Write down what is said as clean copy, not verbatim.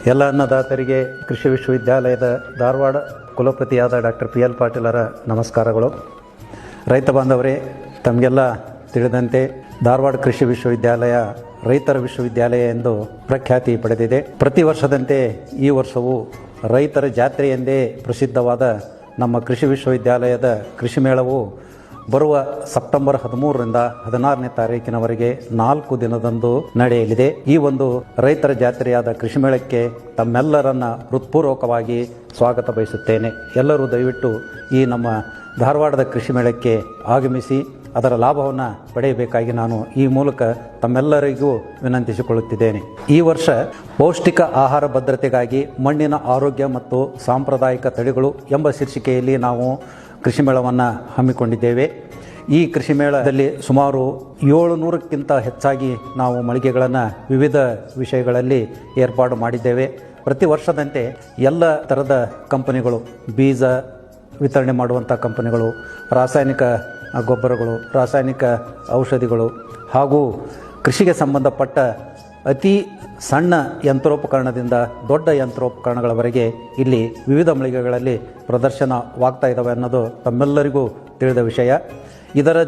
ಎಲ್ಲ ಅನ್ನದಾತರಿಗೆ ಕೃಷಿ ವಿಶ್ವವಿದ್ಯಾಲಯದ ಧಾರವಾಡ ಕುಲಪತಿಯಾದ ಡಾಕ್ಟರ್ PL ಪಾಟೀಲರ ನಮಸ್ಕಾರಗಳು. ರೈತ ಬಾಂಧವರೇ, ತಮಗೆಲ್ಲ ತಿಳಿದಂತೆ ಧಾರವಾಡ ಕೃಷಿ ವಿಶ್ವವಿದ್ಯಾಲಯ ರೈತರ ವಿಶ್ವವಿದ್ಯಾಲಯ ಎಂದು ಪ್ರಖ್ಯಾತಿ ಪಡೆದಿದೆ. ಪ್ರತಿ ವರ್ಷದಂತೆ ಈ ವರ್ಷವೂ ರೈತರ ಜಾತ್ರೆ ಎಂದೇ ಪ್ರಸಿದ್ಧವಾದ ನಮ್ಮ ಕೃಷಿ ವಿಶ್ವವಿದ್ಯಾಲಯದ ಕೃಷಿ ಮೇಳವು ಬರುವ ಸೆಪ್ಟೆಂಬರ್ 13ರಿಂದ 16ನೇ ತಾರೀಕಿನವರೆಗೆ 4 ದಿನದಂದು ನಡೆಯಲಿದೆ. ಈ ಒಂದು ರೈತರ ಜಾತ್ರೆಯಾದ ಕೃಷಿ ಮೇಳಕ್ಕೆ ತಮ್ಮೆಲ್ಲರನ್ನ ಹೃತ್ಪೂರ್ವಕವಾಗಿ ಸ್ವಾಗತ ಬಯಸುತ್ತೇನೆ. ಎಲ್ಲರೂ ದಯವಿಟ್ಟು ಈ ನಮ್ಮ ಧಾರವಾಡದ ಕೃಷಿ ಮೇಳಕ್ಕೆ ಆಗಮಿಸಿ ಅದರ ಲಾಭವನ್ನು ಪಡೆಯಬೇಕಾಗಿ ನಾನು ಈ ಮೂಲಕ ತಮ್ಮೆಲ್ಲರಿಗೂ ವಿನಂತಿಸಿಕೊಳ್ಳುತ್ತಿದ್ದೇನೆ. ಈ ವರ್ಷ ಪೌಷ್ಟಿಕ ಆಹಾರ ಭದ್ರತೆಗಾಗಿ ಮಣ್ಣಿನ ಆರೋಗ್ಯ ಮತ್ತು ಸಾಂಪ್ರದಾಯಿಕ ತಳಿಗಳು ಎಂಬ ಶೀರ್ಷಿಕೆಯಲ್ಲಿ ನಾವು ಕೃಷಿ ಮೇಳವನ್ನು ಹಮ್ಮಿಕೊಂಡಿದ್ದೇವೆ. ಈ ಕೃಷಿ ಮೇಳದಲ್ಲಿ ಸುಮಾರು 700ಕ್ಕಿಂತ ಹೆಚ್ಚಾಗಿ ನಾವು ಮಳಿಗೆಗಳನ್ನು ವಿವಿಧ ವಿಷಯಗಳಲ್ಲಿ ಏರ್ಪಾಡು ಮಾಡಿದ್ದೇವೆ. ಪ್ರತಿ ವರ್ಷದಂತೆ ಎಲ್ಲ ಥರದ ಕಂಪನಿಗಳು, ಬೀಜ ವಿತರಣೆ ಮಾಡುವಂಥ ಕಂಪನಿಗಳು, ರಾಸಾಯನಿಕ ಗೊಬ್ಬರಗಳು, ರಾಸಾಯನಿಕ ಔಷಧಿಗಳು ಹಾಗೂ ಕೃಷಿಗೆ ಸಂಬಂಧಪಟ್ಟ ಅತಿ ಸಣ್ಣ ಯಂತ್ರೋಪಕರಣದಿಂದ ದೊಡ್ಡ ಯಂತ್ರೋಪಕರಣಗಳವರೆಗೆ ಇಲ್ಲಿ ವಿವಿಧ ಮಳಿಗೆಗಳಲ್ಲಿ ಪ್ರದರ್ಶನವಾಗ್ತಾ ಇದ್ದಾವೆ ಅನ್ನೋದು ತಮ್ಮೆಲ್ಲರಿಗೂ ತಿಳಿದ ವಿಷಯ. ಇದರ